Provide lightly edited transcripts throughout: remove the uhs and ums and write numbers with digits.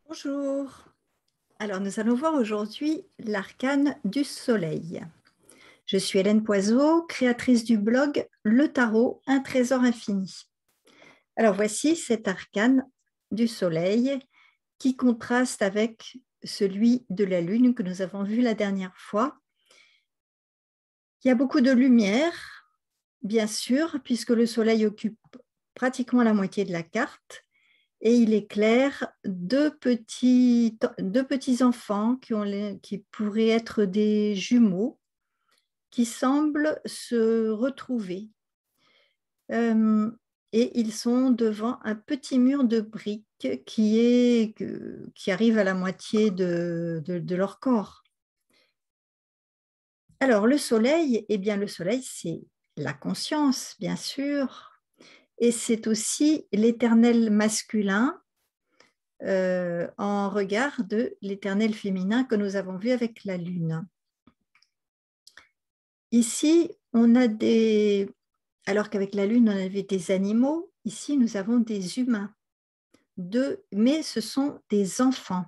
Bonjour. Alors, nous allons voir aujourd'hui l'arcane du soleil. Je suis Hélène Poiseau, créatrice du blog Le Tarot, un trésor infini. Alors, voici cet arcane du soleil qui contraste avec celui de la lune que nous avons vu la dernière fois. Il y a beaucoup de lumière, bien sûr, puisque le soleil occupe pratiquement la moitié de la carte. Et il éclaire deux petits enfants qui pourraient être des jumeaux qui semblent se retrouver. Et ils sont devant un petit mur de briques qui arrive à la moitié de leur corps. Alors, le soleil, eh bien, le soleil, c'est la conscience, bien sûr, et c'est aussi l'éternel masculin en regard de l'éternel féminin que nous avons vu avec la lune. Ici, alors qu'avec la lune, on avait des animaux, ici, nous avons des humains, mais ce sont des enfants,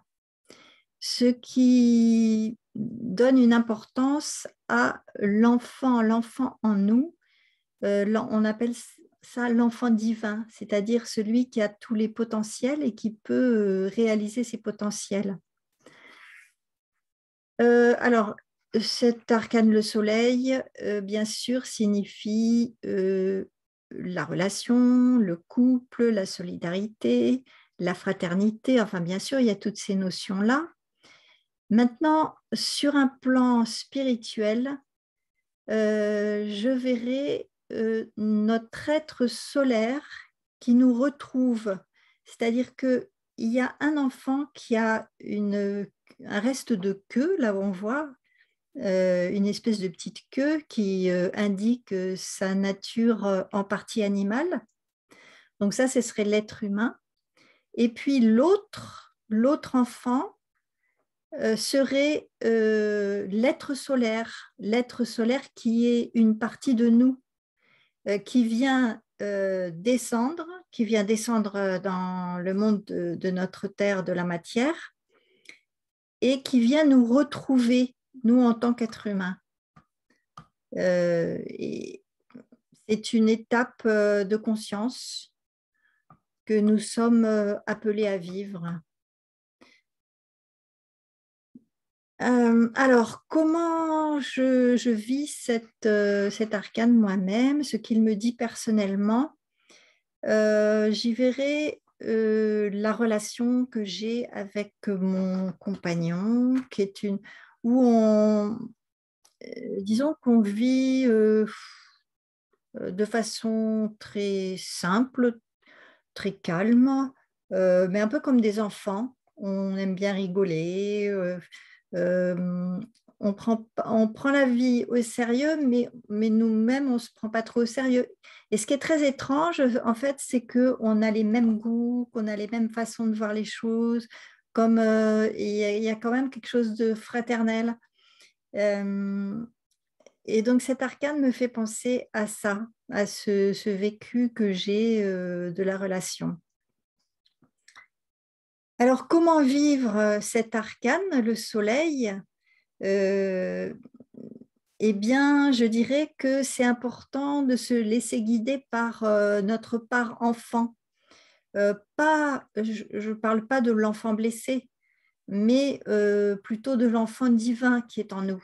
ce qui donne une importance à l'enfant en nous. On appelle ça l'enfant divin, c'est-à-dire celui qui a tous les potentiels et qui peut réaliser ses potentiels. Alors, cet arcane le soleil, bien sûr, signifie la relation, le couple, la solidarité, la fraternité. Enfin, bien sûr, il y a toutes ces notions-là. Maintenant, sur un plan spirituel, je verrai notre être solaire qui nous retrouve. C'est-à-dire qu'il y a un enfant qui a un reste de queue, là où on voit une espèce de petite queue qui indique sa nature en partie animale. Donc ça, ce serait l'être humain. Et puis l'autre enfant serait l'être solaire qui est une partie de nous, qui vient descendre dans le monde de notre terre, de la matière, et qui vient nous retrouver, nous en tant qu'êtres humains. Et c'est une étape de conscience que nous sommes appelés à vivre. Alors, comment je vis cet arcane moi-même, ce qu'il me dit personnellement? J'y verrai la relation que j'ai avec mon compagnon, qui est disons qu'on vit de façon très simple, très calme, mais un peu comme des enfants. On aime bien rigoler. Euh, on prend la vie au sérieux, mais nous-mêmes, on ne se prend pas trop au sérieux. Et ce qui est très étrange, en fait, c'est qu'on a les mêmes goûts, qu'on a les mêmes façons de voir les choses, comme il y a quand même quelque chose de fraternel. Euh, et donc cet arcane me fait penser à ça, à ce vécu que j'ai de la relation. Alors, comment vivre cet arcane, le soleil? Euh, Eh bien, je dirais que c'est important de se laisser guider par notre part enfant. Je ne parle pas de l'enfant blessé, mais plutôt de l'enfant divin qui est en nous,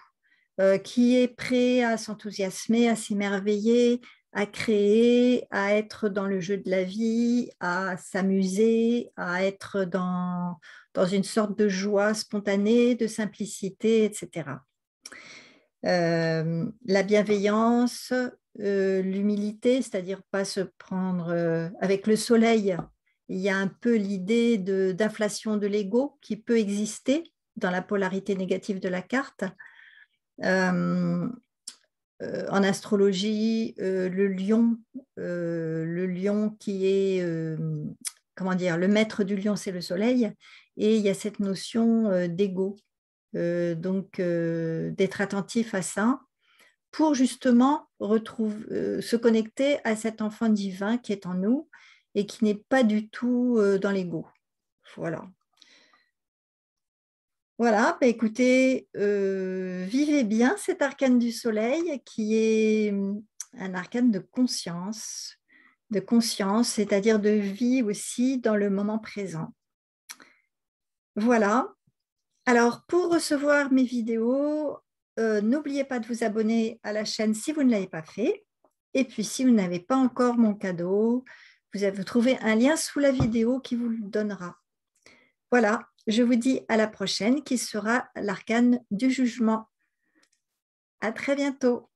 qui est prêt à s'enthousiasmer, à s'émerveiller, à créer, à être dans le jeu de la vie, à s'amuser, à être dans une sorte de joie spontanée, de simplicité, etc. La bienveillance, l'humilité, c'est-à-dire pas se prendre avec le soleil. Il y a un peu l'idée d'inflation de l'ego qui peut exister dans la polarité négative de la carte. Euh, en astrologie, le lion qui est, comment dire, le maître du lion, c'est le soleil, et il y a cette notion d'ego, donc d'être attentif à ça pour justement se connecter à cet enfant divin qui est en nous et qui n'est pas du tout dans l'ego. Voilà. Voilà, bah écoutez, vivez bien cet arcane du soleil qui est un arcane de conscience, c'est-à-dire de vie aussi dans le moment présent. Voilà. Alors, pour recevoir mes vidéos, n'oubliez pas de vous abonner à la chaîne si vous ne l'avez pas fait. Et puis, si vous n'avez pas encore mon cadeau, vous trouvez un lien sous la vidéo qui vous le donnera. Voilà, je vous dis à la prochaine qui sera l'arcane du jugement. À très bientôt.